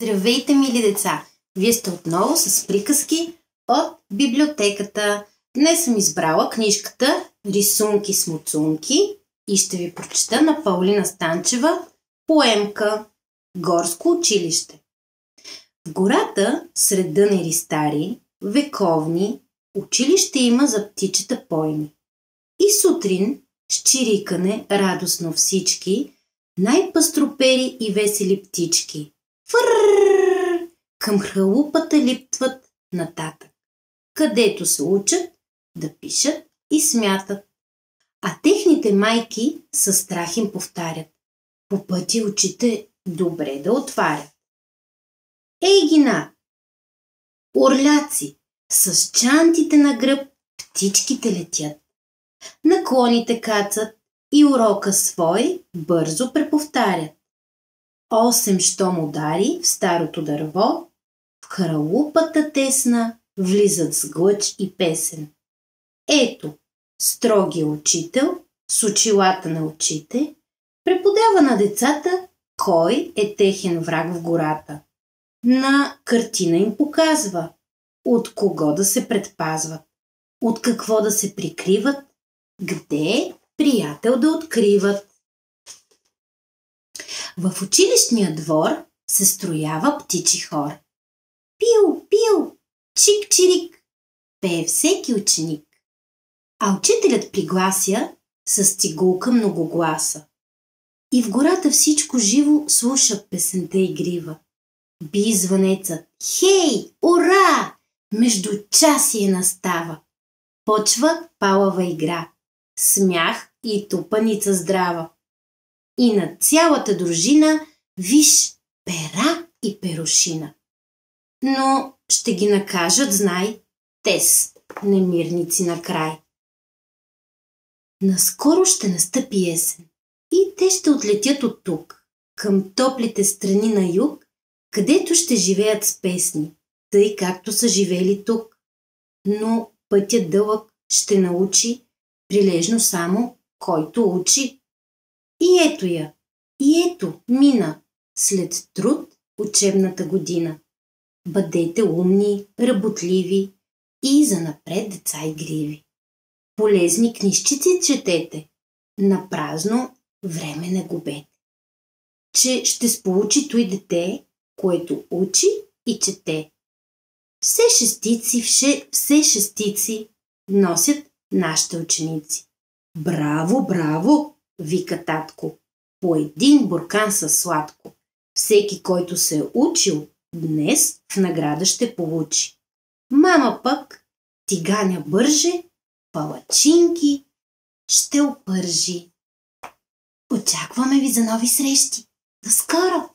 Здравейте, мили деца! Вие сте отново с приказки от библиотеката. Днес съм избрала книжката Рисунки с муцунки и ще ви прочета на Паулина Станчева поемка Горско училище. В гората сред дънери стари, вековни, училище има за птичета пойми. И сутрин с чирикане радостно всички, най-пастропери и весели птички фъррррррр към халупата липтват нататък, където се учат да пишат и смятат. А техните майки със страх им повтарят: по пъти очите добре да отварят. Ей ги на! Орляци, с чантите на гръб птичките летят. Наклоните кацат и урока свой бързо преповтарят. 8 щом удари в старото дърво, в харалупата тесна влизат с глъч и песен. Ето, строгия учител с очилата на очите преподава на децата кой е техен враг в гората. На картина им показва от кого да се предпазват, от какво да се прикриват, где приятел да откриват. В училищния двор се строява птичи хор. Пиу, пиу, чик-чирик, пее всеки ученик. А учителят приглася с цигулка многогласа. И в гората всичко живо слуша песента игрива. Би звънецът: хей, ура! Междучасие настава. Почва палава игра, смях и тупаница здрава. И на цялата дружина виж пера и перушина. Но ще ги накажат, знай, тез, немирници накрай. Наскоро ще настъпи есен и те ще отлетят от тук, към топлите страни на юг, където ще живеят с песни, тъй както са живели тук. Но пътят дълъг ще научи прилежно само който учи. И ето я, и ето мина след труд учебната година. Бъдете умни, работливи и занапред деца игриви. Полезни книжчици четете, на празно време не губете. Че ще сполучи той дете, което учи и чете. Все шестици носят нашите ученици. Браво, браво! Вика татко, по един буркан със сладко. Всеки, който се е учил, днес в награда ще получи. Мама пък тиганя бърже, палачинки ще опържи. Очакваме ви за нови срещи. До скоро!